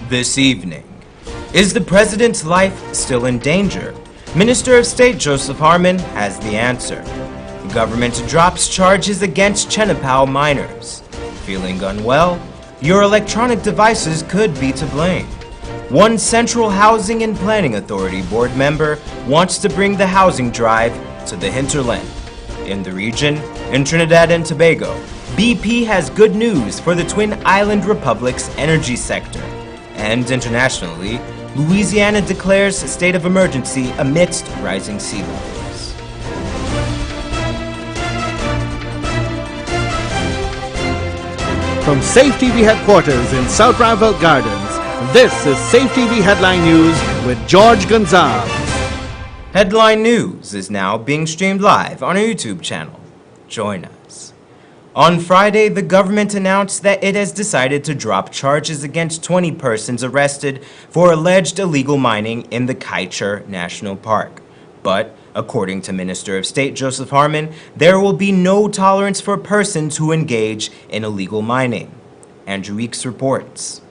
This evening, is the president's life still in danger? Minister of State Joseph Harmon has the answer. The government drops charges against Chenapao miners. Feeling unwell? Your electronic devices could be to blame. One Central Housing and Planning Authority board member wants to bring the housing drive to the hinterland. In the region, in Trinidad and Tobago, BP has good news for the Twin Island Republic's energy sector. And internationally, Louisiana declares a state of emergency amidst rising sea levels. From Safe TV headquarters in South Rival Gardens, this is Safe TV Headline News with George Gonzalez. Headline News is now being streamed live on our YouTube channel. Join us. On Friday, the government announced that it has decided to drop charges against 20 persons arrested for alleged illegal mining in the Kaicher National Park. But, according to Minister of State Joseph Harmon, there will be no tolerance for persons who engage in illegal mining. Andrew Weeks reports.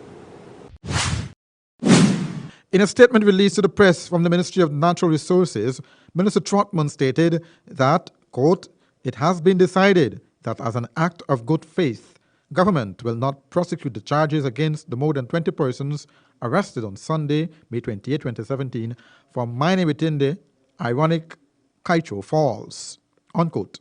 In a statement released to the press from the Ministry of Natural Resources, Minister Trotman stated that, quote, "It has been decided that as an act of good faith, government will not prosecute the charges against the more than 20 persons arrested on Sunday, May 28, 2017, for mining within the ironic Kaicho Falls," unquote.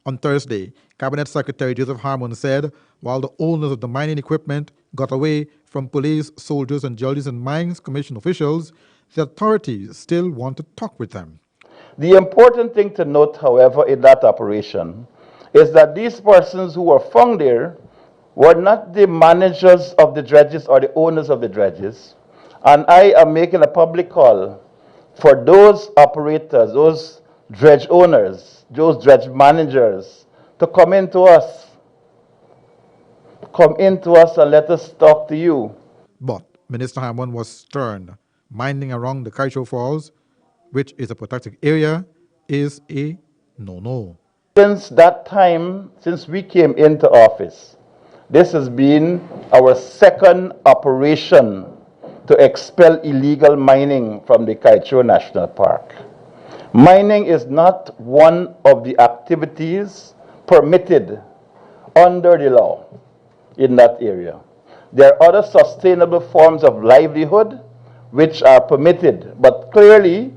On Thursday, Cabinet Secretary Joseph Harmon said while the owners of the mining equipment got away from police, soldiers, and judges and Mines Commission officials, the authorities still want to talk with them. The important thing to note, however, in that operation is that these persons who were found there were not the managers of the dredges or the owners of the dredges. And I am making a public call for those operators, those dredge owners, those dredge managers to come in to us. Come in to us and let us talk to you. But Minister Harmon was stern. Mining around the Kaicho Falls, which is a protected area, is a no-no. Since that time, since we came into office, this has been our second operation to expel illegal mining from the Kaicho National Park. Mining is not one of the activities permitted under the law in that area. There are other sustainable forms of livelihood which are permitted, but clearly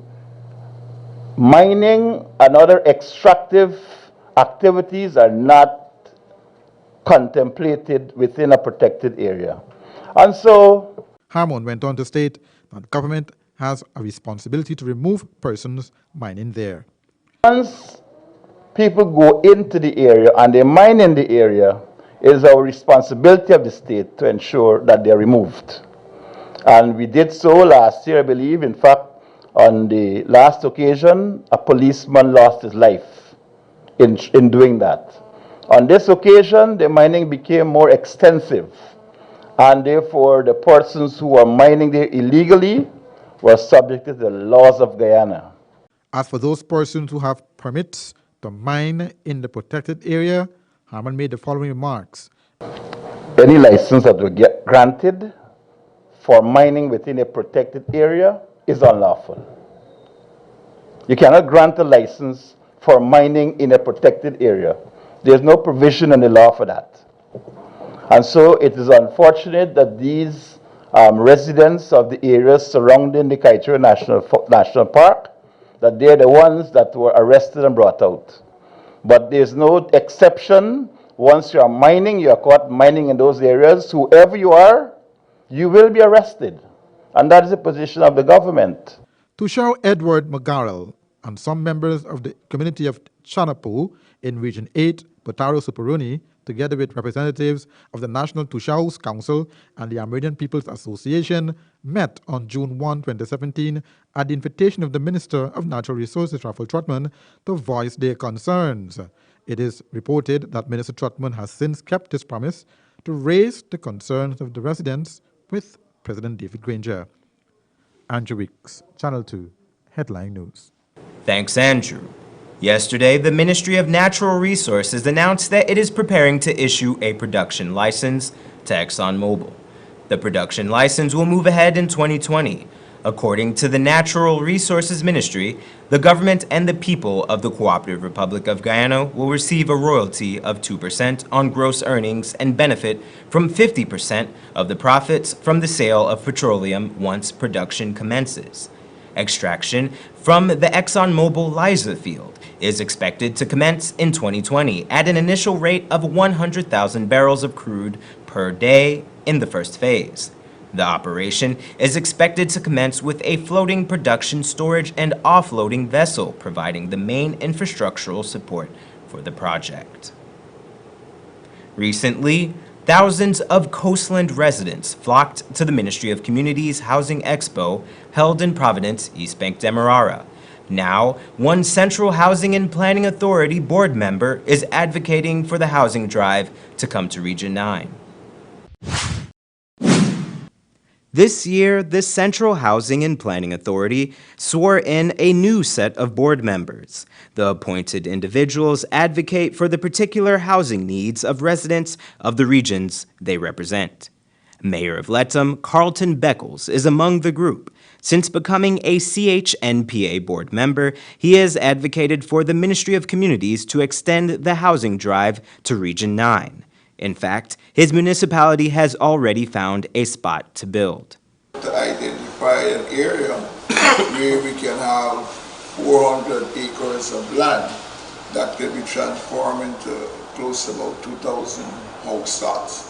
mining and other extractive activities are not contemplated within a protected area. And so Harmon went on to state that government has a responsibility to remove persons mining there. once people go into the area and they mine in the area, it is our responsibility of the state to ensure that they're removed. And we did so last year, I believe. In fact, on the last occasion, a policeman lost his life in doing that. On this occasion, the mining became more extensive, and therefore the persons who are mining there illegally were subjected to the laws of Guyana. As for those persons who have permits to mine in the protected area, Harmon made the following remarks. Any license that will get granted for mining within a protected area is unlawful. You cannot grant a license for mining in a protected area. There's no provision in the law for that. And so it is unfortunate that these residents of the areas surrounding the Kaicher National Park, that they're the ones that were arrested and brought out. But there's no exception. Once you are mining, you are caught mining in those areas, whoever you are, you will be arrested. And that is the position of the government. Tushar Edward Magarel and some members of the community of Chanapo in Region 8, Potaro Superuni, together with representatives of the National Tushaus Council and the Amerindian People's Association, met on June 1, 2017 at the invitation of the Minister of Natural Resources, Raffle Trotman, to voice their concerns. It is reported that Minister Trotman has since kept his promise to raise the concerns of the residents with President David Granger. Andrew Weeks, Channel 2, Headline News. Thanks, Andrew. Yesterday, the Ministry of Natural Resources announced that it is preparing to issue a production license to ExxonMobil. The production license will move ahead in 2020. According to the Natural Resources Ministry, the government and the people of the Cooperative Republic of Guyana will receive a royalty of 2% on gross earnings and benefit from 50% of the profits from the sale of petroleum once production commences. Extraction from the ExxonMobil Liza field is expected to commence in 2020 at an initial rate of 100,000 barrels of crude per day in the first phase. The operation is expected to commence with a floating production, storage, and offloading vessel providing the main infrastructural support for the project. Recently, thousands of coastland residents flocked to the Ministry of Communities Housing Expo held in Providence, East Bank, Demerara. Now, one Central Housing and Planning Authority board member is advocating for the housing drive to come to Region 9. This year, the Central Housing and Planning Authority swore in a new set of board members. The appointed individuals advocate for the particular housing needs of residents of the regions they represent. Mayor of Lethem, Carlton Beckles, is among the group. Since becoming a CHNPA board member, he has advocated for the Ministry of Communities to extend the housing drive to Region 9. In fact, his municipality has already found a spot to build. To identify an area where we can have 400 acres of land that can be transformed into close to about 2,000 house lots.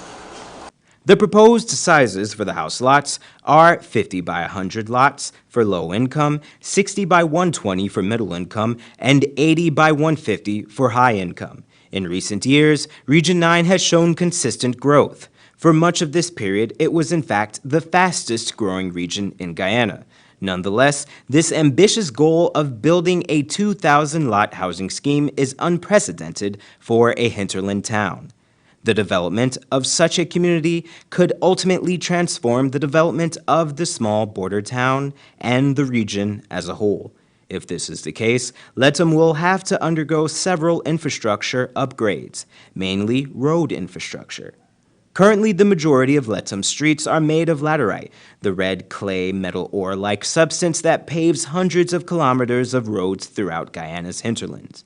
The proposed sizes for the house lots are 50 by 100 lots for low income, 60 by 120 for middle income, and 80 by 150 for high income. In recent years, Region 9 has shown consistent growth. For much of this period, it was in fact the fastest growing region in Guyana. Nonetheless, this ambitious goal of building a 2,000-lot housing scheme is unprecedented for a hinterland town. The development of such a community could ultimately transform the development of the small border town and the region as a whole. If this is the case, Lethem will have to undergo several infrastructure upgrades, mainly road infrastructure. Currently, the majority of Lethem streets are made of laterite, the red clay metal ore-like substance that paves hundreds of kilometers of roads throughout Guyana's hinterlands.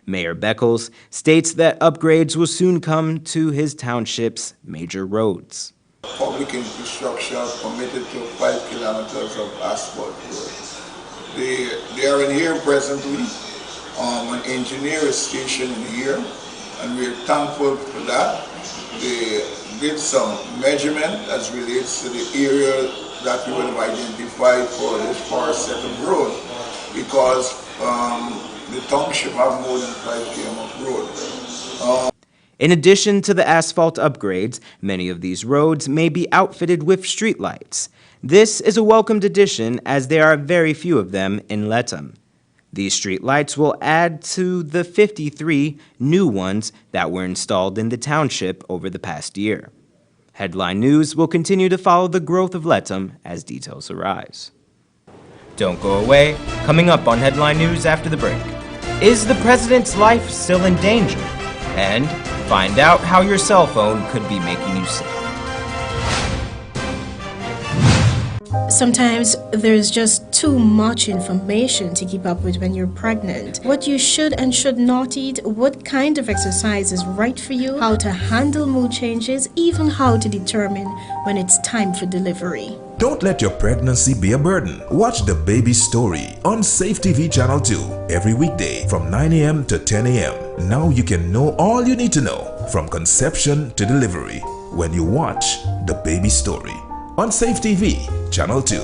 Mayor Beckles states that upgrades will soon come to his township's major roads. Public infrastructure committed to 5 kilometers of asphalt road. They are in here presently. An engineer is stationed in here, and we're thankful for that. They did some measurement as relates to the area that we would have identified for this first set of road, because the township have more than 5 km of road. In addition to the asphalt upgrades, many of these roads may be outfitted with streetlights. This is a welcomed addition as there are very few of them in Lethem. These streetlights will add to the 53 new ones that were installed in the township over the past year. Headline News will continue to follow the growth of Lethem as details arise. Don't go away. Coming up on Headline News after the break. Is the president's life still in danger? And find out how your cell phone could be making you sick. Sometimes there's just too much information to keep up with when you're pregnant. What you should and should not eat, what kind of exercise is right for you, how to handle mood changes, even how to determine when it's time for delivery. Don't let your pregnancy be a burden. Watch The Baby Story on Safe TV Channel 2 every weekday from 9 a.m. to 10 a.m. Now you can know all you need to know from conception to delivery when you watch The Baby Story on Safe TV Channel 2.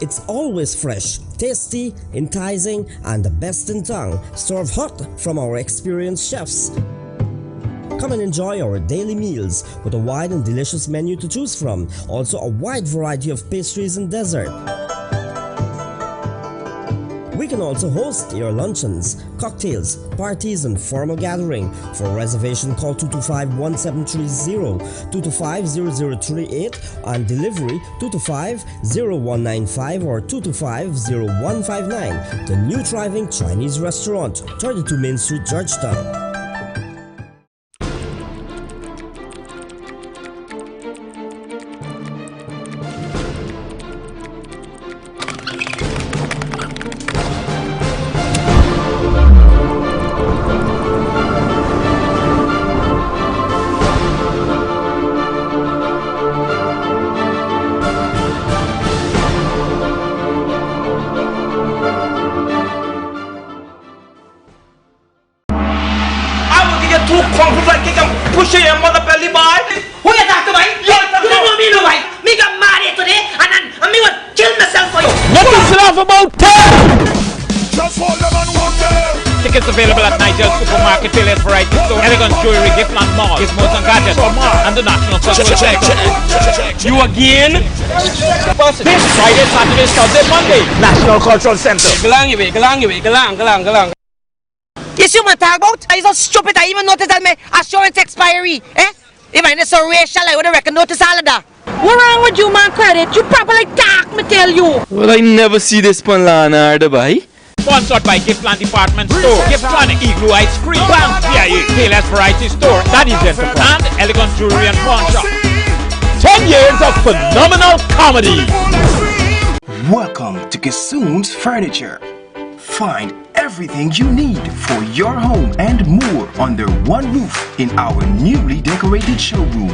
It's always fresh, tasty, enticing, and the best in town. Served hot from our experienced chefs. Come and enjoy our daily meals with a wide and delicious menu to choose from. Also a wide variety of pastries and dessert. We can also host your luncheons, cocktails, parties, and formal gathering. For reservation, call 225-1730, 225-0038, and delivery 225-0195 or 225-0159. The New Thriving Chinese Restaurant, 32 Main Street, Georgetown. pushing your mother belly boy. Who you talk to, boy? You don't know me, no, boy. Me got mad here today, and me would kill myself for you. Nothing to laugh about, just hold them and walk there. Tickets available at Nigel's Supermarket, Hinterland Variety Store, Elegant Jewelry, Giftland Mall, Gizmos and Gadgets, and the National Cultural Center. You again? This Friday, Saturday, Sunday, Monday. National Cultural Center. Go along. You see what I'm talking about? I'm so stupid I even notice that my assurance expiry. If I so racial, I would have reckoned notice all of that. What wrong with you, man, credit? You properly talk, me tell you. Well, I never see this pan lana or the buy. Sponsored by Giftland Department Store, Giftland Igloo Ice Cream, Bam CIA, Taylor's Variety Store, Daddy's Enterprise, and Elegant Jewelry and Pawn Shop. 10 years of phenomenal comedy. Welcome to Kissoon's Furniture. Find everything you need for your home and more under one roof in our newly decorated showroom.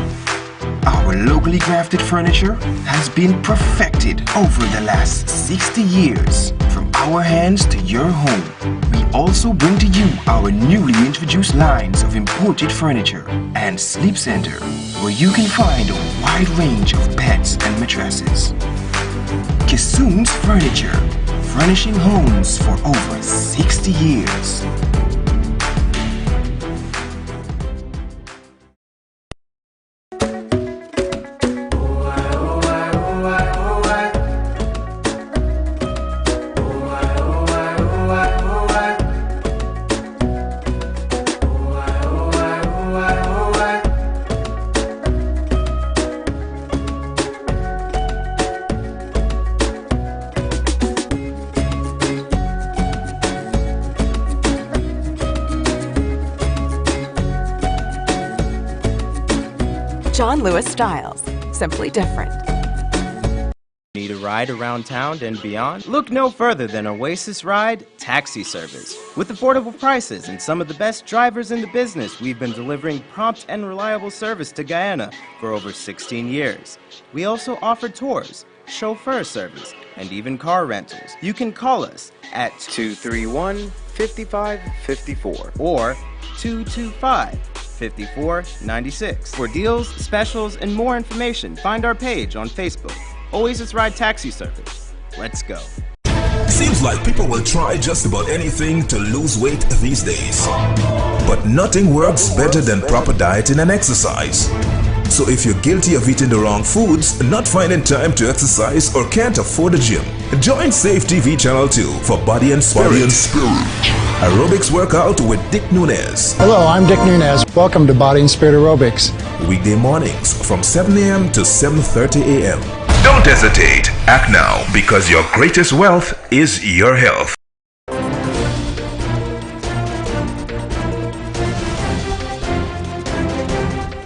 Our locally crafted furniture has been perfected over the last 60 years. From our hands to your home, we also bring to you our newly introduced lines of imported furniture and sleep center, where you can find a wide range of beds and mattresses. Kissoon's Furniture, furnishing homes for over 60 years. John Lewis Styles, simply different. Need a ride around town and beyond? Look no further than Oasis Ride Taxi Service. With affordable prices and some of the best drivers in the business, we've been delivering prompt and reliable service to Guyana for over 16 years. We also offer tours, chauffeur service, and even car rentals. You can call us at 231-5554 or 225-5496. For deals, specials, and more information, find our page on Facebook, Oasis Ride Taxi Service. Let's go. Seems like people will try just about anything to lose weight these days. But nothing works better than proper dieting and exercise. So if you're guilty of eating the wrong foods, not finding time to exercise, or can't afford a gym, join Safe TV Channel 2 for Body and Spirit. Aerobics workout with Dick Nunez. Hello, I'm Dick Nunez. Welcome to Body and Spirit Aerobics. Weekday mornings from 7 a.m. to 7:30 a.m. Don't hesitate. Act now, because your greatest wealth is your health.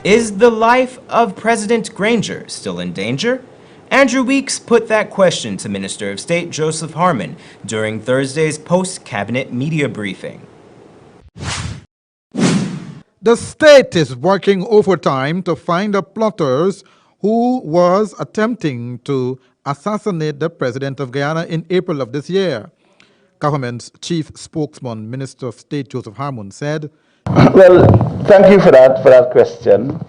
Is the life of President Granger still in danger? Andrew Weeks put that question to Minister of State Joseph Harmon during Thursday's post-cabinet media briefing. The state is working overtime to find the plotters who was attempting to assassinate the President of Guyana in April of this year. Government's chief spokesman, Minister of State Joseph Harmon, said, Well, thank you for that question.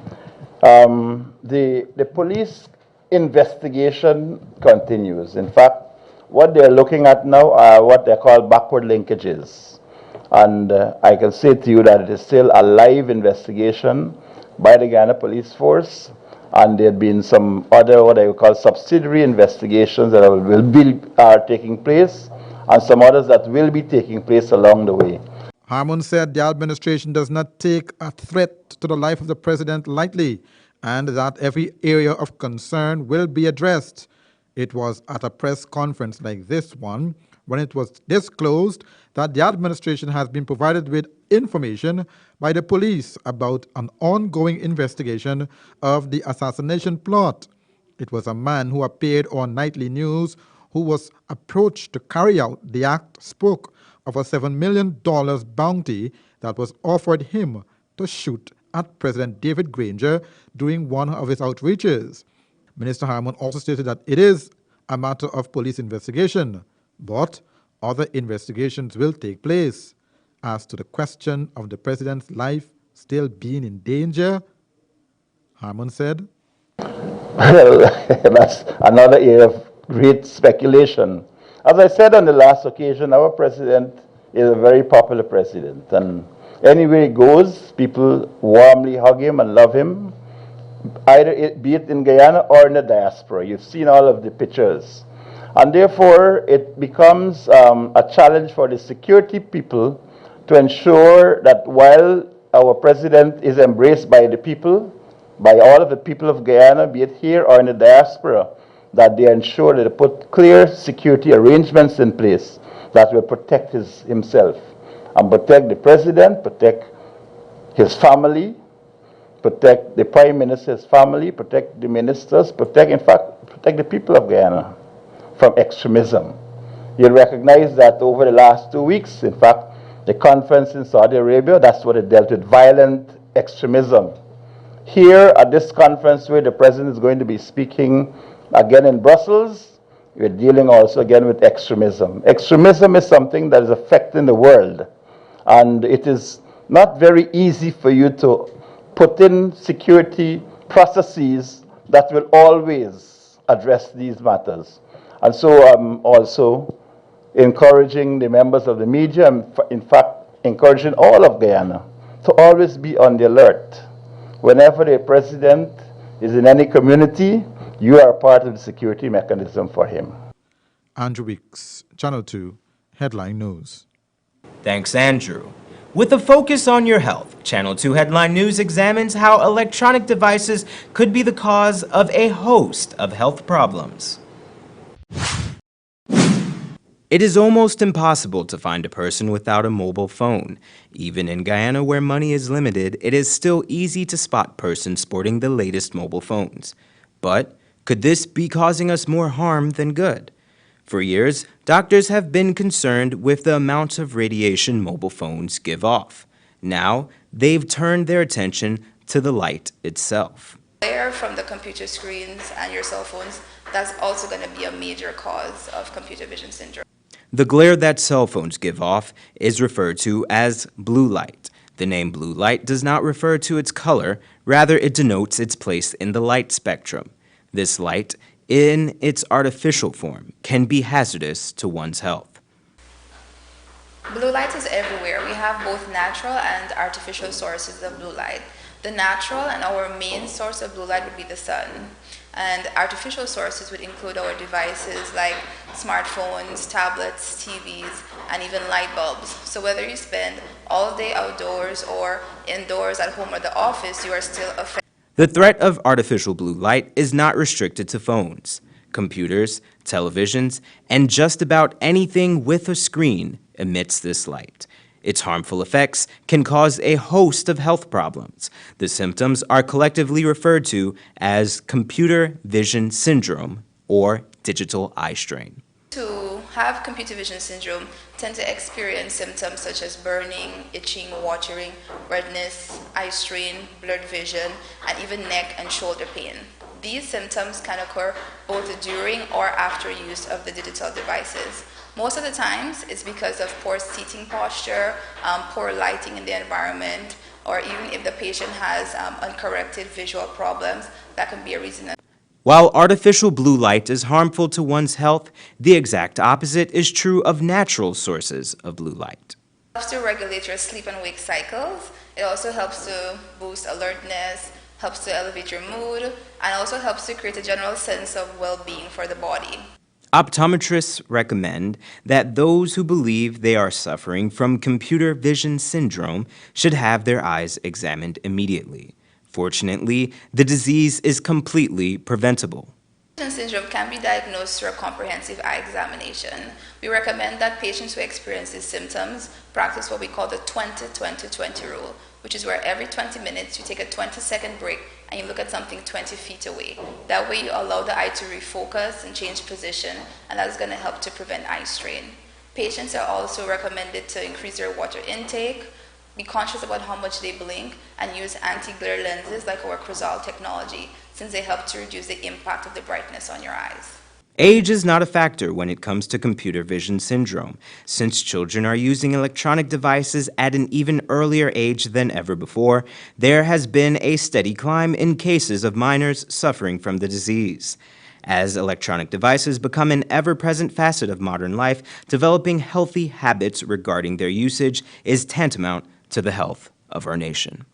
The police investigation continues. In fact, what they're looking at now are what they call backward linkages. And I can say to you that it is still a live investigation by the Guyana Police Force, and there have been some other what I would call subsidiary investigations that are taking place, and some others that will be taking place along the way. Harmon said the administration does not take a threat to the life of the president lightly, and that every area of concern will be addressed. It was at a press conference like this one when it was disclosed that the administration has been provided with information by the police about an ongoing investigation of the assassination plot. It was a man who appeared on nightly news who was approached to carry out the act spoke of a $7 million bounty that was offered him to shoot at President David Granger during one of his outreaches. Minister Harmon also stated that it is a matter of police investigation, but other investigations will take place. As to the question of the president's life still being in danger, Harmon said, Well, that's another area of great speculation. As I said on the last occasion, our president is a very popular president, and anywhere he goes, people warmly hug him and love him, be it in Guyana or in the diaspora. You've seen all of the pictures. And therefore, it becomes a challenge for the security people to ensure that while our president is embraced by the people, by all of the people of Guyana, be it here or in the diaspora, that they ensure that they put clear security arrangements in place that will protect himself and protect the president, protect his family, protect the prime minister's family, protect the ministers, protect the people of Guyana from extremism. You'll recognize that over the last 2 weeks, in fact, the conference in Saudi Arabia, that's what it dealt with, violent extremism. Here at this conference where the president is going to be speaking again in Brussels, we're dealing also again with extremism. Extremism is something that is affecting the world, and it is not very easy for you to put in security processes that will always address these matters. And so I'm also encouraging the members of the media, and in fact encouraging all of Guyana to always be on the alert. Whenever the president is in any community, you are part of the security mechanism for him. Andrew Weeks, Channel 2, Headline News. Thanks, Andrew. With a focus on your health, Channel 2 Headline News examines how electronic devices could be the cause of a host of health problems. It is almost impossible to find a person without a mobile phone. Even in Guyana, where money is limited, it is still easy to spot persons sporting the latest mobile phones. But could this be causing us more harm than good? For years, doctors have been concerned with the amount of radiation mobile phones give off. Now, they've turned their attention to the light itself. Glare from the computer screens and your cell phones, that's also going to be a major cause of computer vision syndrome. The glare that cell phones give off is referred to as blue light. The name blue light does not refer to its color, rather it denotes its place in the light spectrum. This light, in its artificial form, can be hazardous to one's health. Blue light is everywhere. We have both natural and artificial sources of blue light. The natural and our main source of blue light would be the sun. And artificial sources would include our devices like smartphones, tablets, TVs, and even light bulbs. So whether you spend all day outdoors or indoors at home or the office, you are still affected. The threat of artificial blue light is not restricted to phones. Computers, televisions, and just about anything with a screen emits this light. Its harmful effects can cause a host of health problems. The symptoms are collectively referred to as computer vision syndrome or digital eye strain. To have computer vision syndrome tend to experience symptoms such as burning, itching, watering, redness, eye strain, blurred vision, and even neck and shoulder pain. These symptoms can occur both during or after use of the digital devices. Most of the times, it's because of poor seating posture, poor lighting in the environment, or even if the patient has uncorrected visual problems, that can be a reason. While artificial blue light is harmful to one's health, the exact opposite is true of natural sources of blue light. It helps to regulate your sleep and wake cycles. It also helps to boost alertness, helps to elevate your mood, and also helps to create a general sense of well-being for the body. Optometrists recommend that those who believe they are suffering from computer vision syndrome should have their eyes examined immediately. Fortunately, the disease is completely preventable. Vision syndrome can be diagnosed through a comprehensive eye examination. We recommend that patients who experience these symptoms practice what we call the 20-20-20 rule, which is where every 20 minutes you take a 20-second break and you look at something 20 feet away. That way you allow the eye to refocus and change position, and that is going to help to prevent eye strain. Patients are also recommended to increase their water intake, be conscious about how much they blink, and use anti-glare lenses like our Crizal technology, since they help to reduce the impact of the brightness on your eyes. Age is not a factor when it comes to computer vision syndrome, since children are using electronic devices at an even earlier age than ever before. There has been a steady climb in cases of minors suffering from the disease. As electronic devices become an ever-present facet of modern life, developing healthy habits regarding their usage is tantamount to the health of our nation.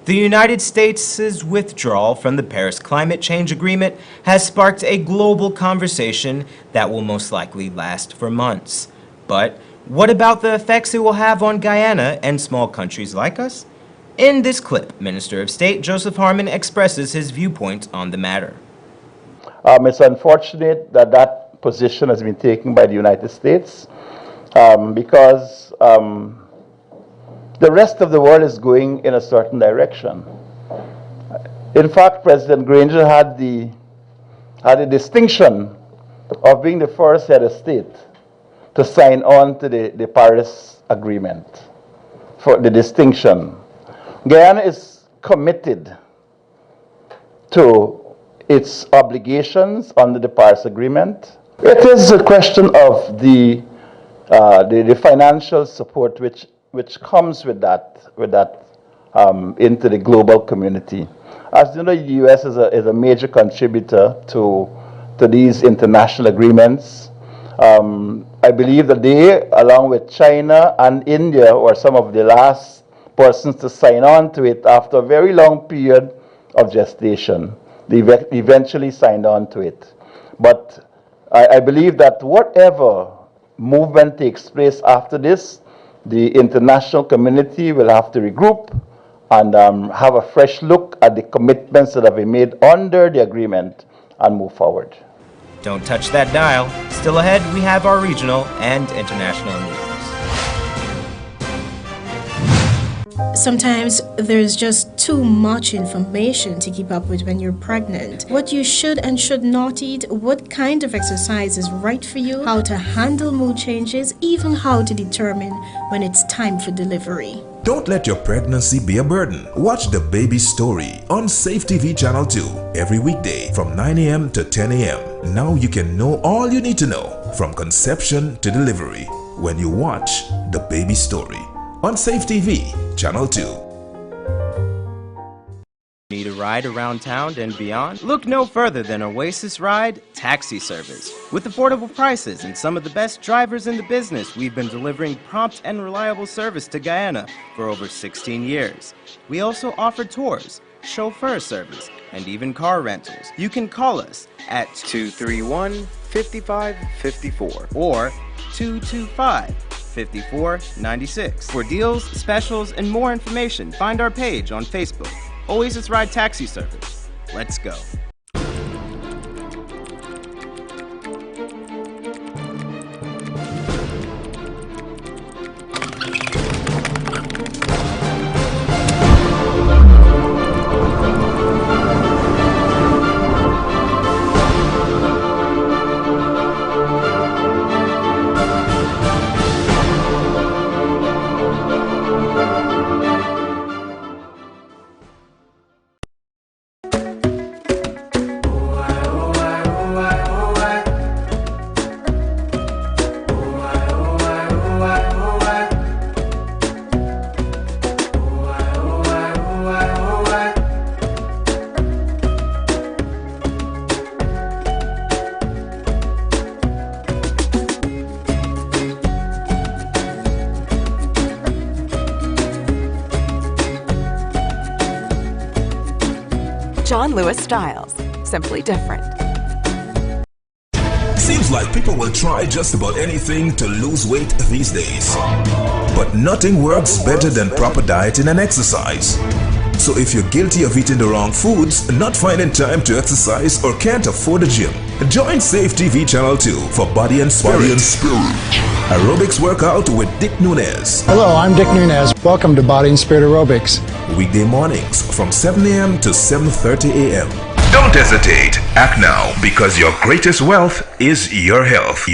The United States' withdrawal from the Paris Climate Change Agreement has sparked a global conversation that will most likely last for months. But what about the effects it will have on Guyana and small countries like us? In this clip, Minister of State Joseph Harmon expresses his viewpoint on the matter. It's unfortunate that that position has been taken by the United States because the rest of the world is going in a certain direction. In fact, President Granger had the distinction of being the first head of state to sign on to the Paris Agreement, for the distinction. Guyana is committed to its obligations under the Paris Agreement. It is a question of the financial support which comes with that into the global community. As you know, the U.S. is a major contributor to these international agreements. I believe that they, along with China and India, were some of the last persons to sign on to it after a very long period of gestation. They eventually signed on to it. But I believe that whatever movement takes place after this, the international community will have to regroup and have a fresh look at the commitments that have been made under the agreement and move forward. Don't touch that dial. Still ahead, we have our regional and international news. Sometimes there's just too much information to keep up with when you're pregnant. What you should and should not eat, what kind of exercise is right for you, how to handle mood changes, even how to determine when it's time for delivery. Don't let your pregnancy be a burden. Watch The Baby Story on Safe TV Channel 2 every weekday from 9 a.m. to 10 a.m. Now you can know all you need to know from conception to delivery when you watch The Baby Story on Safe TV Channel 2. Need a ride around town and beyond? Look no further than Oasis Ride Taxi Service. With affordable prices and some of the best drivers in the business, we've been delivering prompt and reliable service to Guyana for over 16 years. We also offer tours, chauffeur service, and even car rentals. You can call us at 231-5554 or 225-5496. For deals, specials, and more information, find our page on Facebook, Oasis Ride Taxi Service. Let's go. John Lewis Styles, simply different. Seems like people will try just about anything to lose weight these days. But nothing works better than proper dieting and exercise. So if you're guilty of eating the wrong foods, not finding time to exercise, or can't afford a gym, join Safe TV Channel 2 for Body and Spirit. Aerobics workout with Dick Nunez. Hello, I'm Dick Nunez. Welcome to Body and Spirit Aerobics. Weekday mornings from 7 a.m. to 7:30 a.m. Don't hesitate. Act now, because your greatest wealth is your health.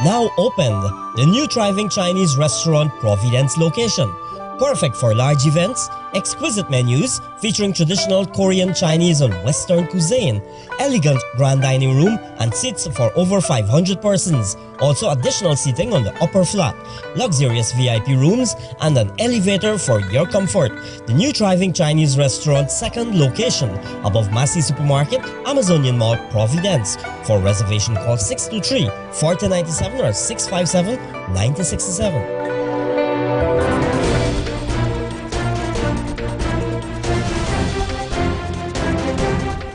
Now opened, the new thriving Chinese restaurant Providence location. Perfect for large events, exquisite menus featuring traditional Korean, Chinese, and Western cuisine, elegant grand dining room, and seats for over 500 persons. Also additional seating on the upper flat, luxurious VIP rooms, and an elevator for your comfort. The new thriving Chinese restaurant second location above Massey Supermarket, Amazonian Mall, Providence. For reservation call 623-4097 or 657-9067.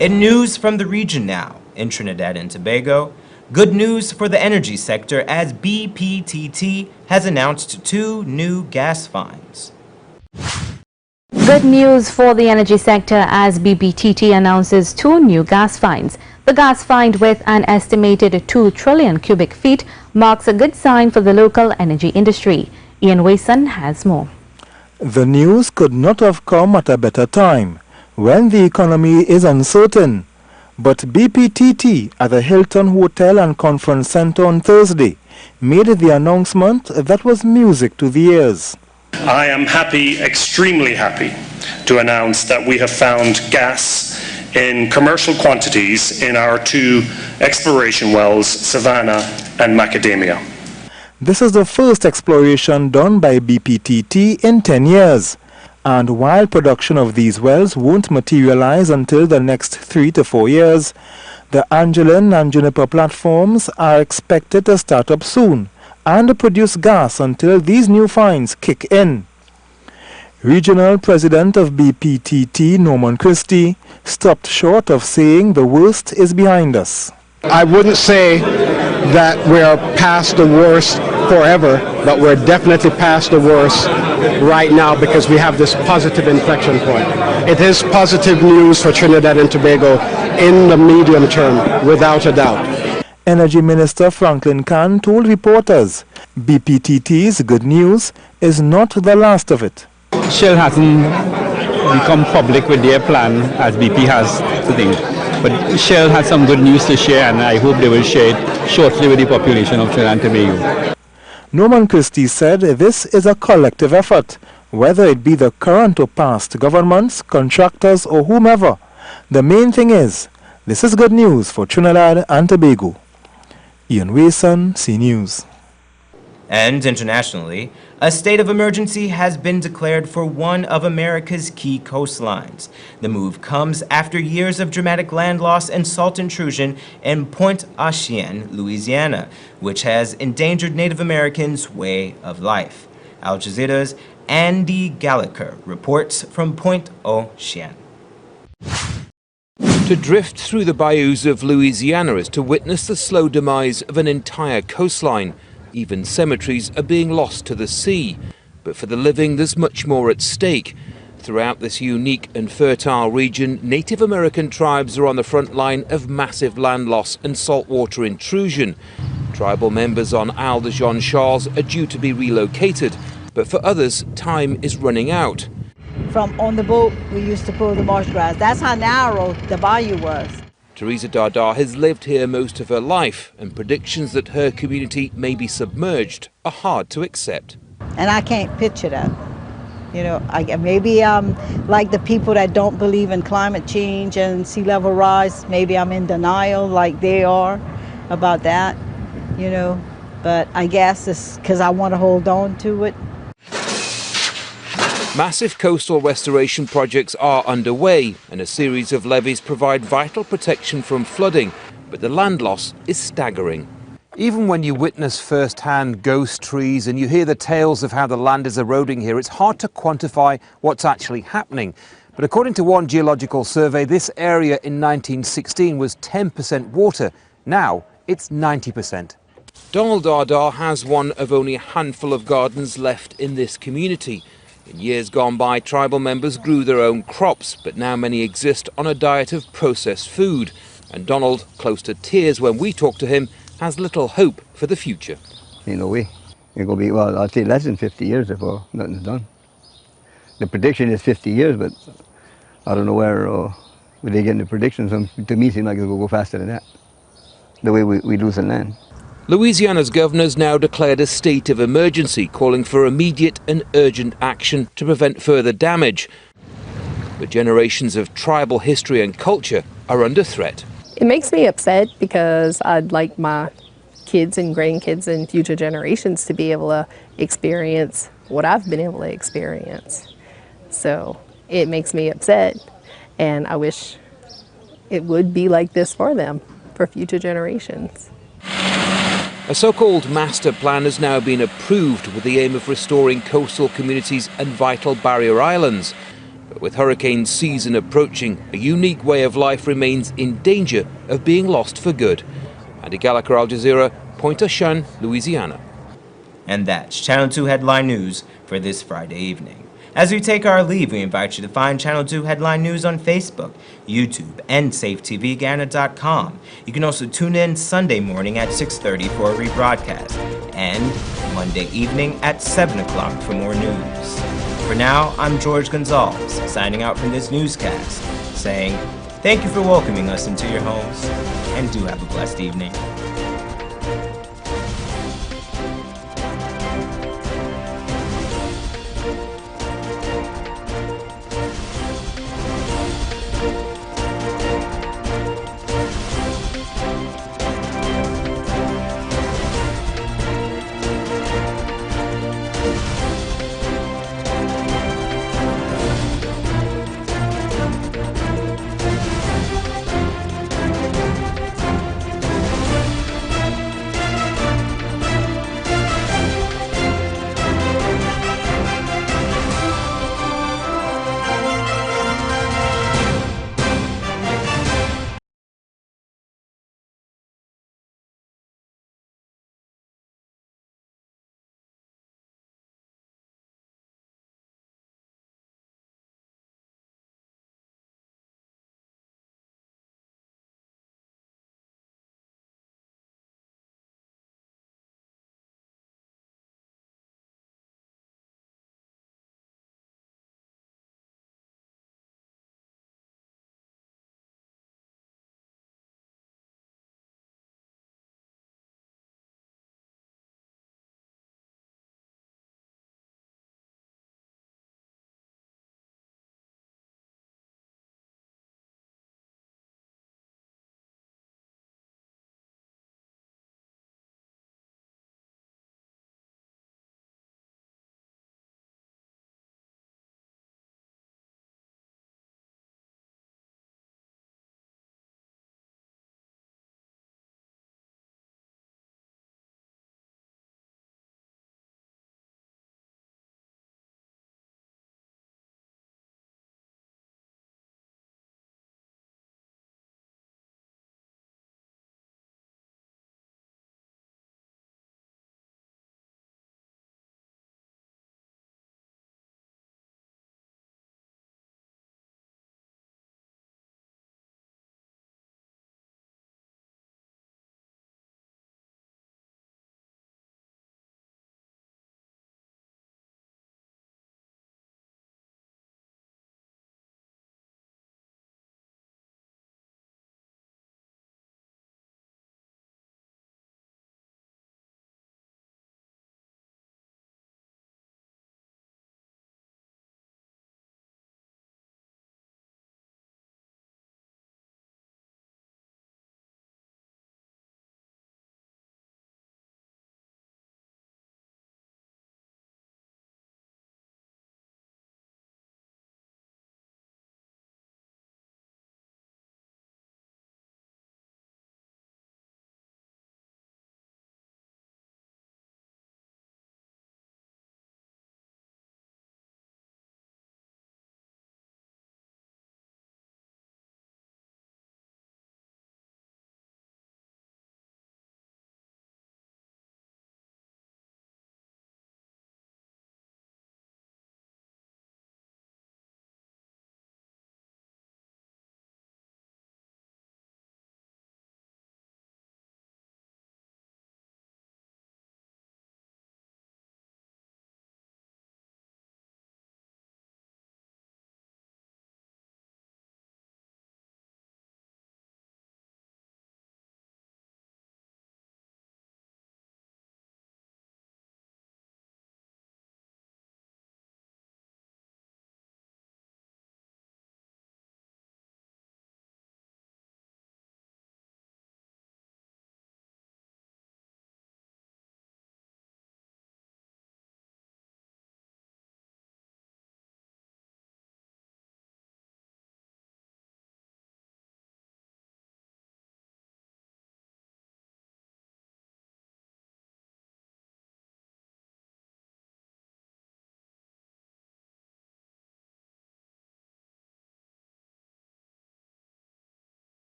In news from the region now, in Trinidad and Tobago, good news for the energy sector as BPTT has announced 2 new gas fines. Good news for the energy sector as BPTT announces 2 new gas fines. The gas find with an estimated 2 trillion cubic feet marks a good sign for the local energy industry. Ian Wason has more. The news could not have come at a better time, when the economy is uncertain. But BPTT at the Hilton Hotel and Conference Center on Thursday made the announcement that was music to the ears. I am happy, extremely happy, to announce that we have found gas in commercial quantities in our 2 exploration wells, Savannah and Macadamia. This is the first exploration done by BPTT in 10 years. And while production of these wells won't materialize until the next 3 to 4 years, the Angeline and Juniper platforms are expected to start up soon and produce gas until these new finds kick in. Regional President of BPTT, Norman Christie, stopped short of saying the worst is behind us. I wouldn't say that we're past the worst forever, but we're definitely past the worst right now because we have this positive inflection point. It is positive news for Trinidad and Tobago in the medium term, without a doubt. Energy Minister Franklin Khan told reporters BPTT's good news is not the last of it. Shell hasn't become public with their plan as BP has today. But Shell has some good news to share, and I hope they will share it shortly with the population of Trinidad and Tobago. Norman Christie said this is a collective effort, whether it be the current or past governments, contractors, or whomever. The main thing is, this is good news for Trinidad and Tobago. Ian Wason, C News. And internationally, a state of emergency has been declared for one of America's key coastlines. The move comes after years of dramatic land loss and salt intrusion in Pointe aux Chiens, Louisiana, which has endangered Native Americans' way of life. Al Jazeera's Andy Gallagher reports from Pointe aux Chiens. To drift through the bayous of Louisiana is to witness the slow demise of an entire coastline. Even cemeteries are being lost to the sea. But for the living, there's much more at stake. Throughout this unique and fertile region, Native American tribes are on the front line of massive land loss and saltwater intrusion. Tribal members on Isle de Jean Charles are due to be relocated, but for others, time is running out. From on the boat, we used to pull the marsh grass. That's how narrow the bayou was. Teresa Dada has lived here most of her life, and predictions that her community may be submerged are hard to accept. And I can't picture that. You know, maybe I'm like the people that don't believe in climate change and sea level rise. Maybe I'm in denial like they are about that, you know. But I guess it's because I want to hold on to it. Massive coastal restoration projects are underway, and a series of levees provide vital protection from flooding, but the land loss is staggering. Even when you witness firsthand ghost trees and you hear the tales of how the land is eroding here, it's hard to quantify what's actually happening. But according to one geological survey, this area in 1916 was 10% water. Now it's 90%. Donald Dada has one of only a handful of gardens left in this community. In years gone by, tribal members grew their own crops, but now many exist on a diet of processed food. And Donald, close to tears when we talk to him, has little hope for the future. Ain't no way. It's going to be, well, I'd say less than 50 years before nothing's done. The prediction is 50 years, but I don't know where they get the predictions. To me, it seems like it'll go faster than that, the way we lose the land. Louisiana's governor's now declared a state of emergency, calling for immediate and urgent action to prevent further damage. But generations of tribal history and culture are under threat. It makes me upset because I'd like my kids and grandkids and future generations to be able to experience what I've been able to experience. So it makes me upset, and I wish it would be like this for them, for future generations. A so-called master plan has now been approved with the aim of restoring coastal communities and vital barrier islands. But with hurricane season approaching, a unique way of life remains in danger of being lost for good. Andy Gallagher, Al Jazeera, Pointe-au-Tremble, Louisiana. And that's Channel 2 Headline News for this Friday evening. As we take our leave, we invite you to find Channel 2 Headline News on Facebook, YouTube, and SafeTVGuyana.com. You can also tune in Sunday morning at 6:30 for a rebroadcast, and Monday evening at 7 o'clock for more news. For now, I'm George Gonzalez, signing out from this newscast, saying thank you for welcoming us into your homes, and do have a blessed evening.